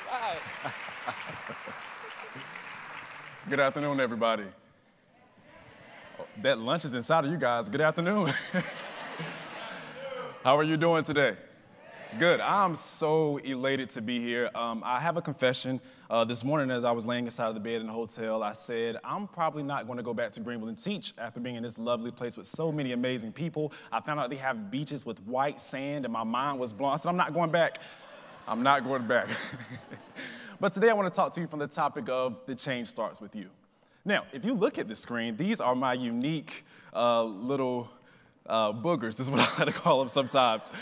Right. Good afternoon, everybody. Oh, that lunch is inside of you guys. Good afternoon. How are you doing today? Good. I'm so elated to be here. I have a confession. This morning as I was laying inside of the bed in the hotel, I said, I'm probably not going to go back to Greenville and teach after being in this lovely place with so many amazing people. I found out they have beaches with white sand and my mind was blown. I said, I'm not going back. I'm not going back. But today I want to talk to you from the topic of the change starts with you. Now, if you look at the screen, these are my unique little boogers. This is what I like to call them sometimes.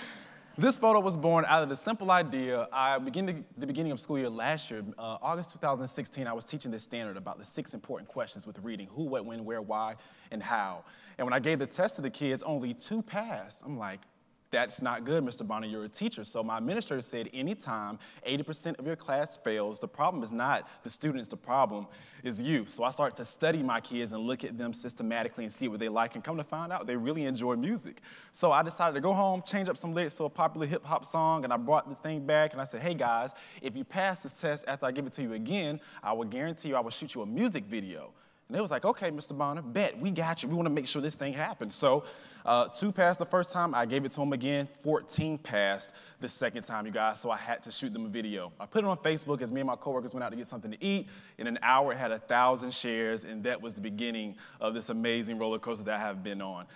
This photo was born out of the simple idea. The beginning of school year last year, August 2016, I was teaching this standard about the 6 important questions with reading: who, what, when, where, why, and how. And when I gave the test to the kids, only 2 passed. I'm like, that's not good, Mr. Bonner, you're a teacher. So my administrator said, anytime 80% of your class fails, the problem is not the students, the problem is you. So I started to study my kids and look at them systematically and see what they like, and come to find out they really enjoy music. So I decided to go home, change up some lyrics to a popular hip hop song, and I brought this thing back and I said, hey guys, if you pass this test after I give it to you again, I will guarantee you I will shoot you a music video. And they was like, okay, Mr. Bonner, bet, we got you. We want to make sure this thing happens. So 2 passed the first time. I gave it to them again. 14 passed the second time, you guys, so I had to shoot them a video. I put it on Facebook as me and my coworkers went out to get something to eat. In an hour, it had 1,000 shares, and that was the beginning of this amazing roller coaster that I have been on.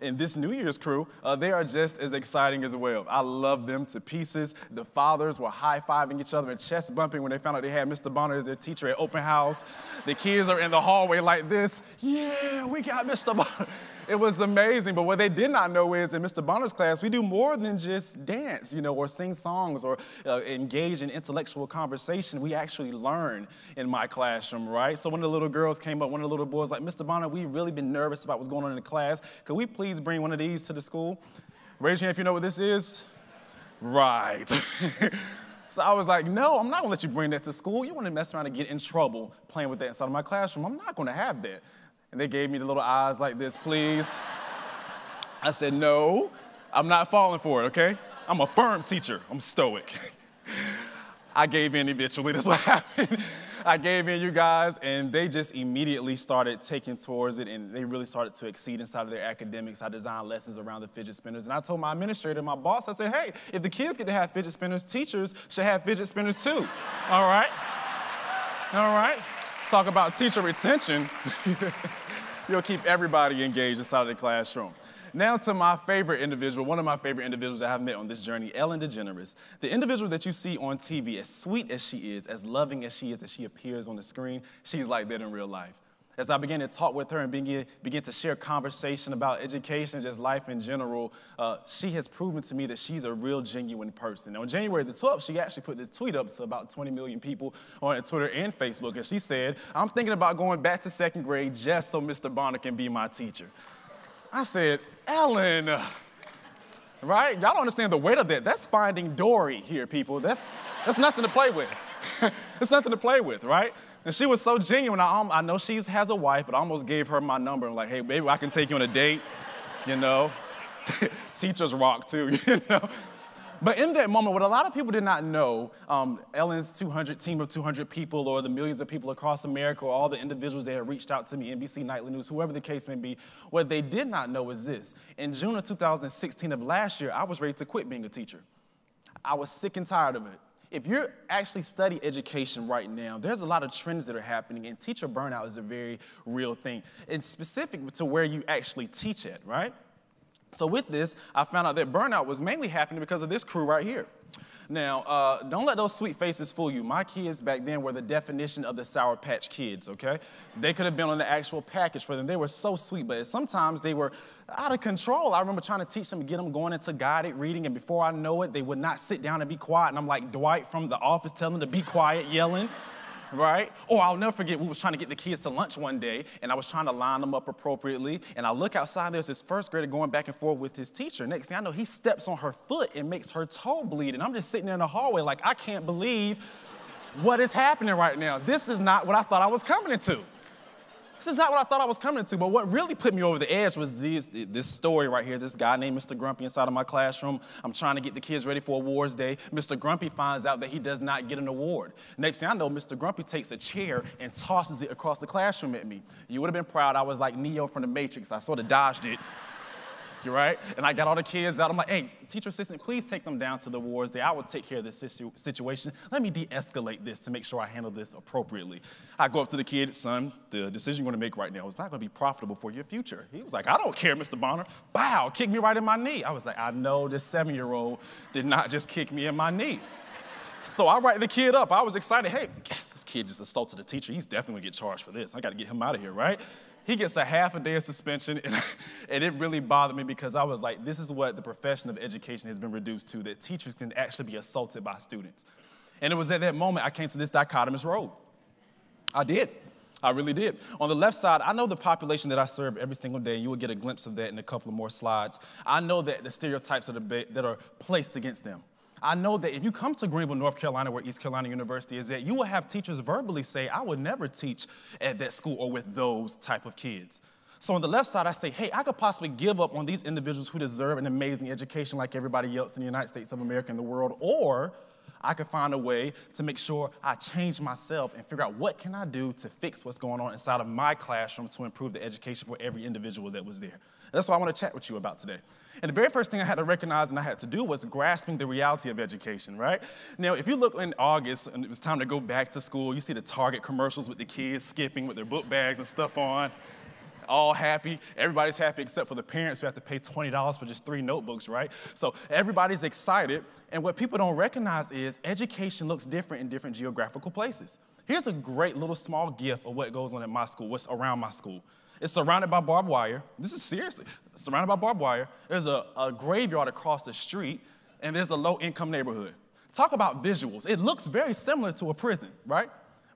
And this New Year's crew, they are just as exciting as well. I love them to pieces. The fathers were high-fiving each other and chest bumping when they found out they had Mr. Bonner as their teacher at open house. The kids are in the hallway like this. Yeah, we got Mr. Bonner. It was amazing, but what they did not know is in Mr. Bonner's class, we do more than just dance, or sing songs or engage in intellectual conversation. We actually learn in my classroom, right? So one of the little girls came up, one of the little boys like, Mr. Bonner, we've really been nervous about what's going on in the class. Could we please bring one of these to the school? Raise your hand if you know what this is. Right. So I was like, no, I'm not gonna let you bring that to school. You wanna mess around and get in trouble playing with that inside of my classroom. I'm not gonna have that. And they gave me the little eyes like this, please. I said, no, I'm not falling for it, okay? I'm a firm teacher, I'm stoic. I gave in eventually, that's what happened. I gave in, you guys, and they just immediately started taking towards it, and they really started to exceed inside of their academics. I designed lessons around the fidget spinners, and I told my administrator, my boss, I said, hey, if the kids get to have fidget spinners, teachers should have fidget spinners too. All right? All right? Talk about teacher retention. You'll keep everybody engaged inside of the classroom. Now to my favorite individual, one of my favorite individuals I have met on this journey, DeGeneres. The individual that you see on TV, as sweet as she is, as loving as she appears on the screen, she's like that in real life. As I began to talk with her and begin to share conversation about education and just life in general, she has proven to me that she's a real genuine person. Now, on January the 12th, she actually put this tweet up to about 20 million people on Twitter and Facebook, and she said, I'm thinking about going back to 2nd grade just so Mr. Bonner can be my teacher. I said, Ellen, right? Y'all don't understand the weight of that. That's Finding Dory here, people. That's nothing to play with. It's nothing to play with, right? And she was so genuine. I know she has a wife, but I almost gave her my number. I'm like, hey, baby, I can take you on a date, Teachers rock too, But in that moment, what a lot of people did not know, Ellen's team of 200 people, or the millions of people across America, or all the individuals that had reached out to me, NBC Nightly News, whoever the case may be, what they did not know is this. In June of 2016 of last year, I was ready to quit being a teacher. I was sick and tired of it. If you're actually studying education right now, there's a lot of trends that are happening, and teacher burnout is a very real thing. It's specific to where you actually teach at, right? So with this, I found out that burnout was mainly happening because of this crew right here. Now, don't let those sweet faces fool you. My kids back then were the definition of the Sour Patch Kids, okay? They could have been on the actual package for them. They were so sweet, but sometimes they were out of control. I remember trying to teach them, get them going into guided reading, and before I know it, they would not sit down and be quiet, and I'm like Dwight from The Office telling them to be quiet, yelling. Right? Or I'll never forget, we was trying to get the kids to lunch one day, and I was trying to line them up appropriately, and I look outside, there's this 1st grader going back and forth with his teacher. Next thing I know, he steps on her foot and makes her toe bleed, and I'm just sitting there in the hallway like, I can't believe what is happening right now. This is not what I thought I was coming into. This is not what I thought I was coming to, but what really put me over the edge was this story right here. This guy named Mr. Grumpy inside of my classroom. I'm trying to get the kids ready for awards day. Mr. Grumpy finds out that he does not get an award. Next thing I know, Mr. Grumpy takes a chair and tosses it across the classroom at me. You would have been proud. I was like Neo from the Matrix. I sort of dodged it. You're right? And I got all the kids out. I'm like, hey, teacher assistant, please take them down to the awards day. I will take care of this situation. Let me de-escalate this to make sure I handle this appropriately. I go up to the kid, son, the decision you're going to make right now is not going to be profitable for your future. He was like, I don't care, Mr. Bonner. Bow, kick me right in my knee. I was like, I know this 7-year-old did not just kick me in my knee. So I write the kid up. I was excited. Hey, this kid just assaulted the teacher. He's definitely going to get charged for this. I got to get him out of here, right? He gets a half a day of suspension, and it really bothered me because I was like, this is what the profession of education has been reduced to, that teachers can actually be assaulted by students. And it was at that moment I came to this dichotomous road. I did. I really did. On the left side, I know the population that I serve every single day. You will get a glimpse of that in a couple of more slides. I know that the stereotypes that are placed against them. I know that if you come to Greenville, North Carolina, where East Carolina University is at, you will have teachers verbally say, I would never teach at that school or with those type of kids. So on the left side, I say, hey, I could possibly give up on these individuals who deserve an amazing education like everybody else in the United States of America and the world, or I could find a way to make sure I change myself and figure out what can I do to fix what's going on inside of my classroom to improve the education for every individual that was there. That's what I want to chat with you about today. And the very first thing I had to recognize and I had to do was grasping the reality of education, right? Now, if you look in August and it was time to go back to school, you see the Target commercials with the kids skipping with their book bags and stuff on, all happy. Everybody's happy except for the parents who have to pay $20 for just 3 notebooks, right? So everybody's excited, and what people don't recognize is education looks different in different geographical places. Here's a great little small gift of what goes on at my school, what's around my school. It's surrounded by barbed wire. This is seriously surrounded by barbed wire. There's a graveyard across the street, and there's a low-income neighborhood. Talk about visuals. It looks very similar to a prison, right?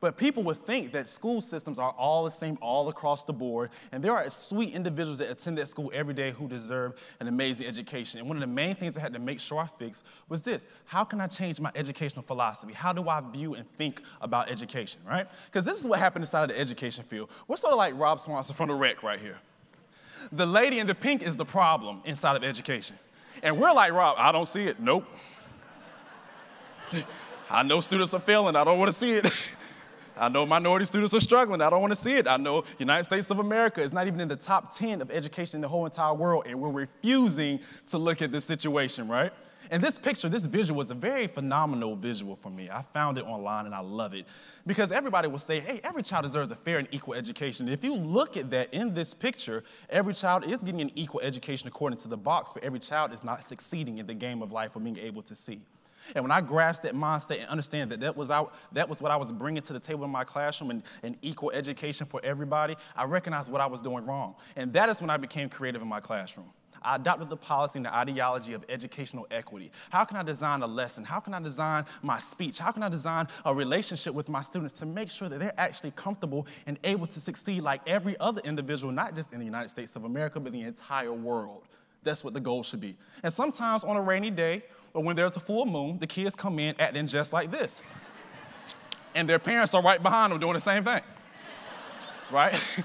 But people would think that school systems are all the same all across the board, and there are sweet individuals that attend that school every day who deserve an amazing education. And one of the main things I had to make sure I fixed was this: how can I change my educational philosophy? How do I view and think about education, right? Because this is what happened inside of the education field. We're sort of like Rob Swanson from The Wreck right here. The lady in the pink is the problem inside of education. And we're like, Rob, I don't see it. Nope. I know students are failing. I don't want to see it. I know minority students are struggling. I don't want to see it. I know United States of America is not even in the top 10 of education in the whole entire world, and we're refusing to look at this situation, right? And this picture, this visual was a very phenomenal visual for me. I found it online, and I love it. Because everybody will say, hey, every child deserves a fair and equal education. If you look at that in this picture, every child is getting an equal education according to the box, but every child is not succeeding in the game of life or being able to see. And when I grasped that mindset and understand that that was what I was bringing to the table in my classroom, and an equal education for everybody, I recognized what I was doing wrong. And that is when I became creative in my classroom. I adopted the policy and the ideology of educational equity. How can I design a lesson? How can I design my speech? How can I design a relationship with my students to make sure that they're actually comfortable and able to succeed like every other individual, not just in the United States of America, but the entire world? That's what the goal should be. And sometimes on a rainy day, or when there's a full moon, the kids come in acting just like this. And their parents are right behind them doing the same thing, right?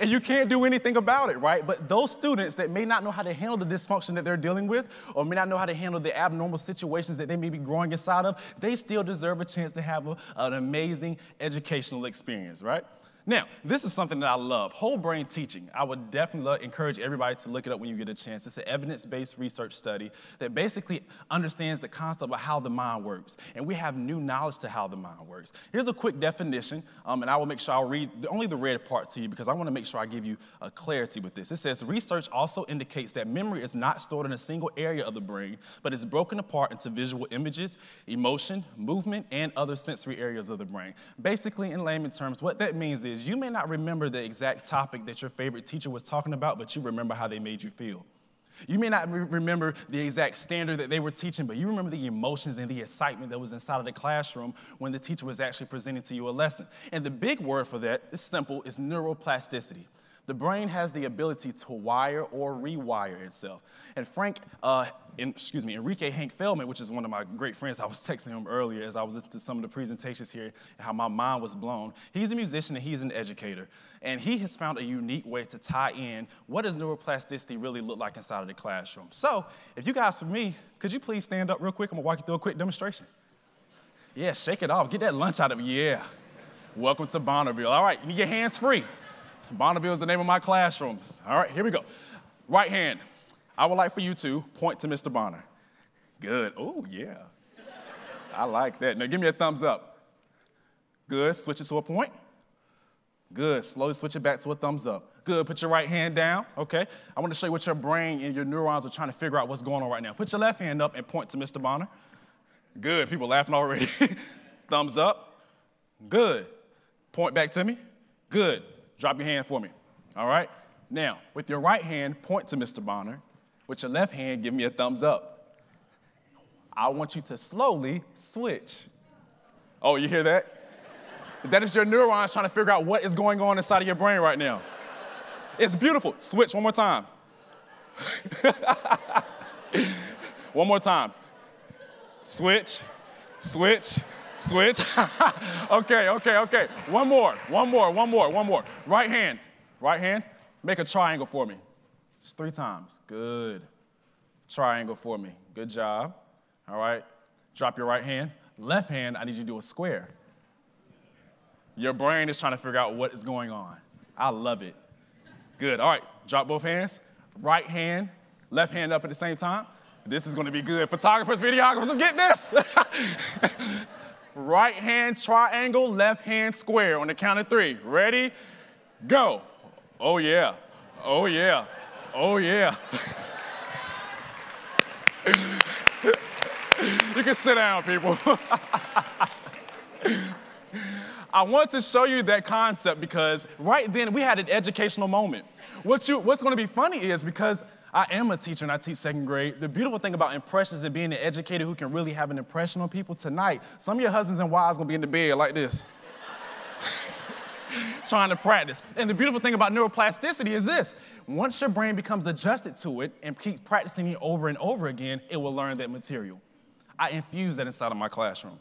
And you can't do anything about it, right? But those students that may not know how to handle the dysfunction that they're dealing with, or may not know how to handle the abnormal situations that they may be growing inside of, they still deserve a chance to have an amazing educational experience, right? Now, this is something that I love, whole brain teaching. I would definitely encourage everybody to look it up when you get a chance. It's an evidence-based research study that basically understands the concept of how the mind works. And we have new knowledge to how the mind works. Here's a quick definition, and I will make sure I'll read only the red part to you because I want to make sure I give you a clarity with this. It says, research also indicates that memory is not stored in a single area of the brain, but is broken apart into visual images, emotion, movement, and other sensory areas of the brain. Basically, in layman terms, what that means is you may not remember the exact topic that your favorite teacher was talking about, but you remember how they made you feel. You may not remember the exact standard that they were teaching, but you remember the emotions and the excitement that was inside of the classroom when the teacher was actually presenting to you a lesson. And the big word for that is simple, is neuroplasticity. The brain has the ability to wire or rewire itself. And Enrique Hank Feldman, which is one of my great friends, I was texting him earlier as I was listening to some of the presentations here and how my mind was blown. He's a musician and he's an educator. And he has found a unique way to tie in what does neuroplasticity really look like inside of the classroom. So if you guys, for me, could you please stand up real quick? I'm gonna walk you through a quick demonstration. Yeah, shake it off. Get that lunch out of me. Yeah. Welcome to Bonneville. All right, you need your hands free. Bonneville is the name of my classroom. All right, here we go. Right hand. I would like for you to point to Mr. Bonner. Good. Oh, yeah. I like that. Now give me a thumbs up. Good. Switch it to a point. Good. Slowly switch it back to a thumbs up. Good. Put your right hand down. Okay. I want to show you what your brain and your neurons are trying to figure out what's going on right now. Put your left hand up and point to Mr. Bonner. Good. People laughing already. Thumbs up. Good. Point back to me. Good. Drop your hand for me, all right? Now, with your right hand, point to Mr. Bonner. With your left hand, give me a thumbs up. I want you to slowly switch. Oh, you hear that? That is your neurons trying to figure out what is going on inside of your brain right now. It's beautiful. Switch one more time. One more time. Switch, switch, switch. Okay. One more. Right hand, make a triangle for me. Just 3 times, good. Triangle for me, good job. All right, drop your right hand. Left hand, I need you to do a square. Your brain is trying to figure out what is going on. I love it. Good, all right, drop both hands. Right hand, left hand up at the same time. This is gonna be good. Photographers, videographers, let's get this. Right hand triangle, left hand square on the count of 3. Ready? Go. Oh yeah. Oh yeah. Oh yeah. You can sit down, people. I want to show you that concept because right then we had an educational moment. What's going to be funny is because I am a teacher and I teach 2nd grade. The beautiful thing about impressions and being an educator who can really have an impression on people tonight, some of your husbands and wives are going to be in the bed like this, trying to practice. And the beautiful thing about neuroplasticity is this. Once your brain becomes adjusted to it and keep practicing it over and over again, it will learn that material. I infuse that inside of my classroom.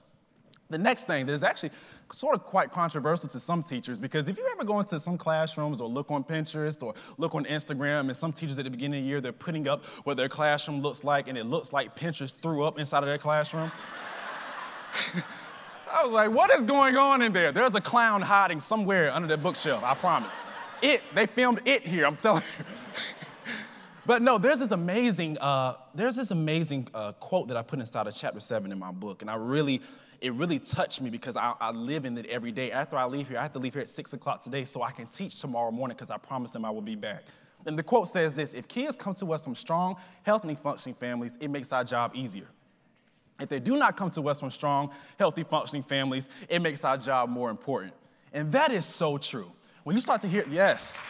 The next thing that is actually sort of quite controversial to some teachers, because if you ever go into some classrooms or look on Pinterest or look on Instagram, and some teachers at the beginning of the year, they're putting up what their classroom looks like, and it looks like Pinterest threw up inside of their classroom. I was like, what is going on in there? There's a clown hiding somewhere under that bookshelf, I promise. They filmed it here, I'm telling you. But no, there's this amazing quote that I put inside of chapter 7 in my book, and it really touched me because I live in it every day. After I leave here, I have to leave here at 6 o'clock today so I can teach tomorrow morning because I promised them I will be back. And the quote says this: if kids come to us from strong, healthy, functioning families, it makes our job easier. If they do not come to us from strong, healthy, functioning families, it makes our job more important. And that is so true. When you start to hear, yes.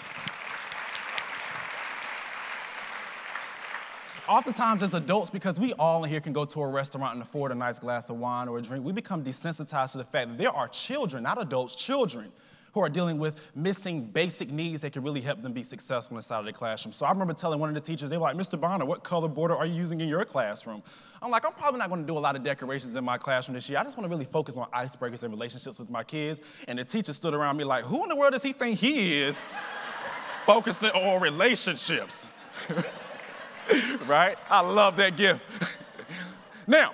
Oftentimes as adults, because we all in here can go to a restaurant and afford a nice glass of wine or a drink, we become desensitized to the fact that there are children, not adults, children, who are dealing with missing basic needs that can really help them be successful inside of the classroom. So I remember telling one of the teachers, they were like, Mr. Bonner, what color border are you using in your classroom? I'm like, I'm probably not gonna do a lot of decorations in my classroom this year. I just wanna really focus on icebreakers and relationships with my kids. And the teacher stood around me like, who in the world does he think he is focusing on relationships? Right? I love that gift. Now,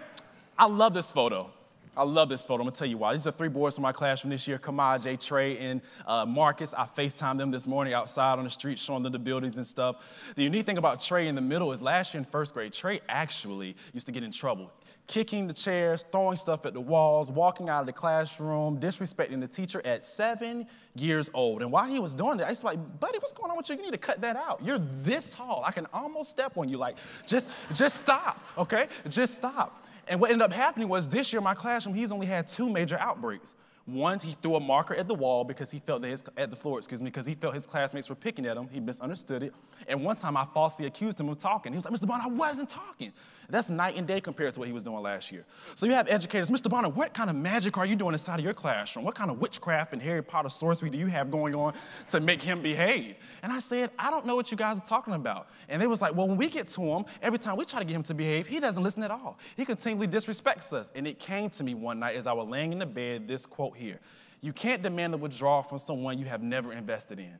I love this photo. I'm gonna tell you why. These are 3 boys from my classroom this year, Kamaj, Trey, and Marcus. I FaceTimed them this morning outside on the street, showing them the buildings and stuff. The unique thing about Trey in the middle is last year in 1st grade, Trey actually used to get in trouble. Kicking the chairs, throwing stuff at the walls, walking out of the classroom, disrespecting the teacher at 7 years old. And while he was doing that, I was like, buddy, what's going on with you? You need to cut that out. You're this tall. I can almost step on you. Like, just stop, okay? Just stop. And what ended up happening was this year in my classroom, he's only had 2 major outbreaks. One, he threw a marker at the wall because he felt that at the floor, because he felt his classmates were picking at him. He misunderstood it. And one time I falsely accused him of talking. He was like, Mr. Bonner, I wasn't talking. That's night and day compared to what he was doing last year. So you have educators, Mr. Bonner, what kind of magic are you doing inside of your classroom? What kind of witchcraft and Harry Potter sorcery do you have going on to make him behave? And I said, I don't know what you guys are talking about. And they was like, well, when we get to him, every time we try to get him to behave, he doesn't listen at all. He continually disrespects us. And it came to me one night as I was laying in the bed, this quote here. You can't demand a withdrawal from someone you have never invested in.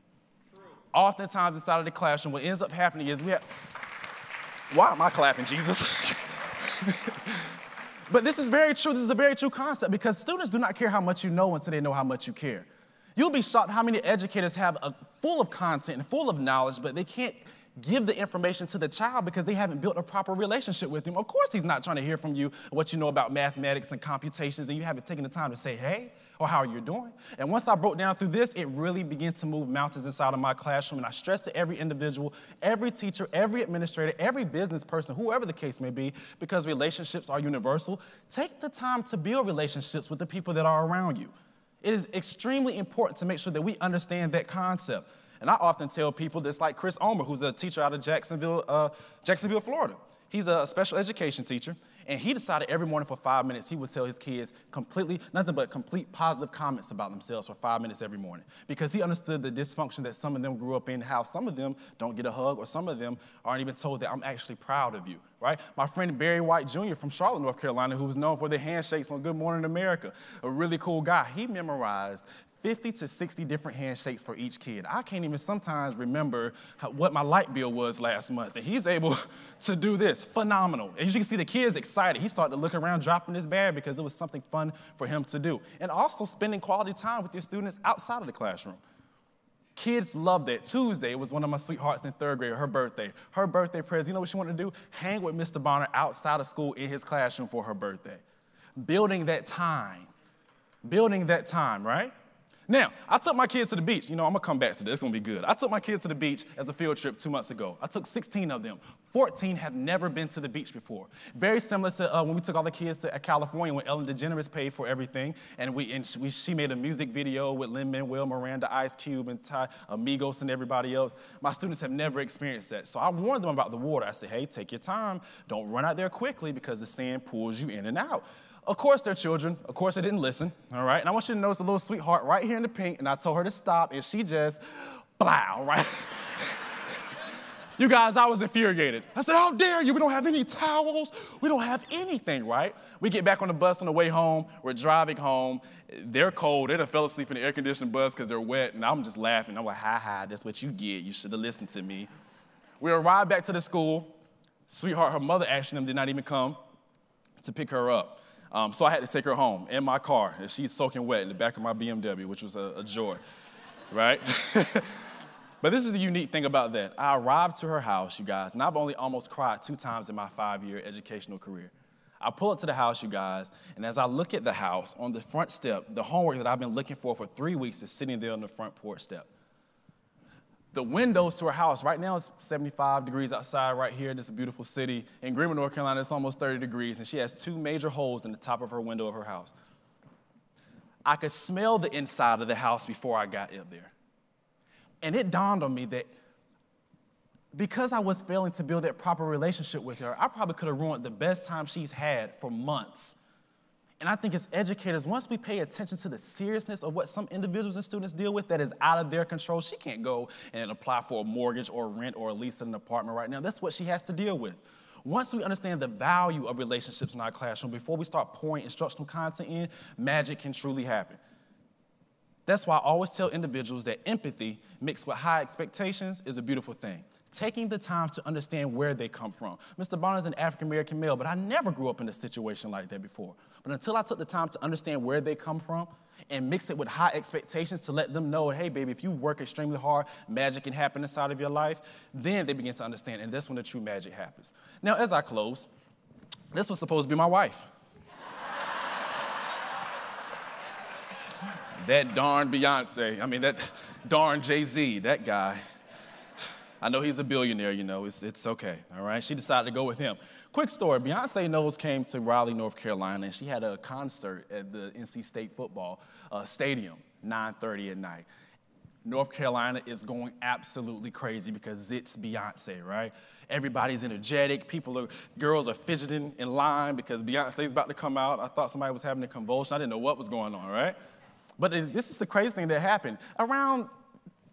True. Oftentimes inside of the classroom, what ends up happening is why am I clapping, Jesus? But this is very true. This is a very true concept because students do not care how much you know until they know how much you care. You'll be shocked how many educators have full of content and full of knowledge, but they can't give the information to the child because they haven't built a proper relationship with him. Of course, he's not trying to hear from you what you know about mathematics and computations, and you haven't taken the time to say, hey, or how are you doing? And once I broke down through this, it really began to move mountains inside of my classroom, and I stress to every individual, every teacher, every administrator, every business person, whoever the case may be, because relationships are universal, take the time to build relationships with the people that are around you. It is extremely important to make sure that we understand that concept. And I often tell people, just like Chris Omer, who's a teacher out of Jacksonville, Florida. He's a special education teacher, and he decided every morning for 5 minutes he would tell his kids nothing but complete positive comments about themselves for 5 minutes every morning, because he understood the dysfunction that some of them grew up in, how some of them don't get a hug, or some of them aren't even told that I'm actually proud of you, right? My friend Barry White Jr. from Charlotte, North Carolina, who was known for the handshakes on Good Morning America, a really cool guy. He memorized 50 to 60 different handshakes for each kid. I can't even sometimes remember what my light bill was last month, and he's able to do this. Phenomenal. And you can see the kids excited. He started to look around, dropping his bag because it was something fun for him to do. And also spending quality time with your students outside of the classroom. Kids love that. Tuesday, it was one of my sweethearts in third grade, her birthday. Her birthday present, you know what she wanted to do? Hang with Mr. Bonner outside of school in his classroom for her birthday. Building that time, right? Now, I took my kids to the beach. You know, I'm going to come back to this. It's going to be good. I took my kids to the beach as a field trip 2 months ago. I took 16 of them. 14 have never been to the beach before. Very similar to when we took all the kids to California when Ellen DeGeneres paid for everything. And she made a music video with Lin-Manuel Miranda, Ice Cube, and Ty, Amigos, and everybody else. My students have never experienced that. So I warned them about the water. I said, hey, take your time. Don't run out there quickly because the sand pulls you in and out. Of course, they're children. Of course, they didn't listen, all right? And I want you to notice a little sweetheart right here in the pink, and I told her to stop, and she just, blow, right? You guys, I was infuriated. I said, how dare you? We don't have any towels. We don't have anything, right? We get back on the bus on the way home. We're driving home. They're cold. They done fell asleep in the air-conditioned bus because they're wet, and I'm just laughing. I'm like, ha, that's what you get. You should have listened to me. We arrived back to the school. Sweetheart, her mother actually did not even come to pick her up. So I had to take her home in my car, and she's soaking wet in the back of my BMW, which was a joy, right? But this is the unique thing about that. I arrived to her house, you guys, and I've only almost cried 2 times in my 5-year educational career. I pull up to the house, you guys, and as I look at the house, on the front step, the homework that I've been looking for 3 weeks is sitting there on the front porch step. The windows to her house, right now it's 75 degrees outside right here in this beautiful city. In Greenville, North Carolina, it's almost 30 degrees, and she has 2 major holes in the top of her window of her house. I could smell the inside of the house before I got up there. And it dawned on me that because I was failing to build that proper relationship with her, I probably could have ruined the best time she's had for months. And I think as educators, once we pay attention to the seriousness of what some individuals and students deal with that is out of their control, she can't go and apply for a mortgage or rent or a lease in an apartment right now. That's what she has to deal with. Once we understand the value of relationships in our classroom, before we start pouring instructional content in, magic can truly happen. That's why I always tell individuals that empathy mixed with high expectations is a beautiful thing. Taking the time to understand where they come from. Mr. Bonner is an African-American male, but I never grew up in a situation like that before. But until I took the time to understand where they come from and mix it with high expectations to let them know, hey, baby, if you work extremely hard, magic can happen inside of your life, then they begin to understand, and that's when the true magic happens. Now, as I close, this was supposed to be my wife. That darn Beyonce, that darn Jay-Z, that guy. I know he's a billionaire, you know, it's okay, all right? She decided to go with him. Quick story, Beyonce Knowles came to Raleigh, North Carolina, and she had a concert at the NC State football stadium, 9:30 at night. North Carolina is going absolutely crazy because it's Beyonce, right? Everybody's energetic. Girls are fidgeting in line because Beyonce's about to come out. I thought somebody was having a convulsion. I didn't know what was going on, right? But this is the crazy thing that happened. Around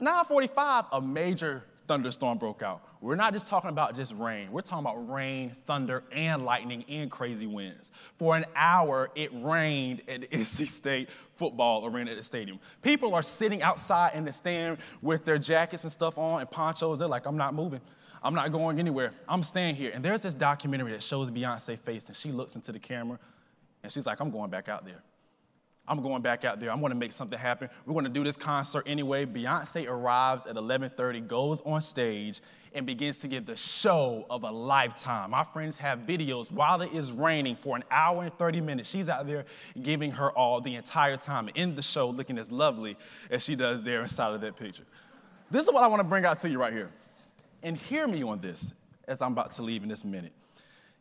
9:45, a major thunderstorm broke out. We're not just talking about just rain. We're talking about rain, thunder, and lightning, and crazy winds. For an hour, it rained at the NC State football arena at the stadium. People are sitting outside in the stand with their jackets and stuff on and ponchos. They're like, I'm not moving. I'm not going anywhere. I'm staying here. And there's this documentary that shows Beyonce's face, and she looks into the camera, and she's like, I'm going back out there. I'm going back out there. I'm going to make something happen. We're going to do this concert anyway. Beyonce arrives at 11:30, goes on stage, and begins to give the show of a lifetime. My friends have videos while it is raining for an hour and 30 minutes. She's out there giving her all the entire time, and in the show looking as lovely as she does there inside of that picture. This is what I want to bring out to you right here. And hear me on this as I'm about to leave in this minute.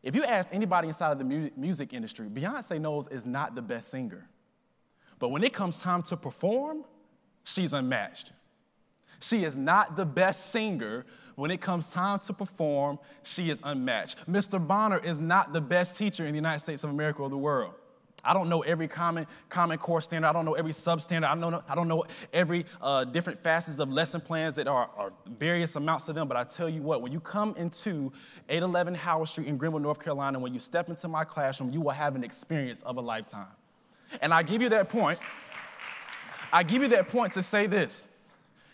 If you ask anybody inside of the music industry, Beyonce Knowles is not the best singer. But when it comes time to perform, she's unmatched. She is not the best singer. When it comes time to perform, she is unmatched. Mr. Bonner is not the best teacher in the United States of America or the world. I don't know every common core standard. I don't know every substandard. I don't know every different facets of lesson plans that are various amounts to them. But I tell you what, when you come into 811 Howard Street in Greenville, North Carolina, when you step into my classroom, you will have an experience of a lifetime. And I give you that point. I give you that point to say this.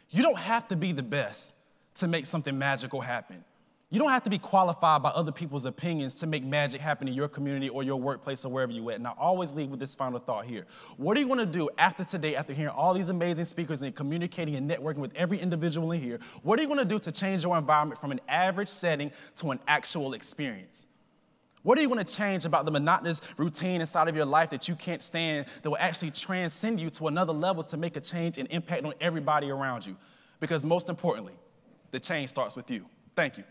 You don't have to be the best to make something magical happen. You don't have to be qualified by other people's opinions to make magic happen in your community or your workplace or wherever you're at. And I always leave with this final thought here. What are you going to do after today, after hearing all these amazing speakers and communicating and networking with every individual in here? What are you going to do to change your environment from an average setting to an actual experience? What are you going to change about the monotonous routine inside of your life that you can't stand that will actually transcend you to another level to make a change and impact on everybody around you? Because most importantly, the change starts with you. Thank you.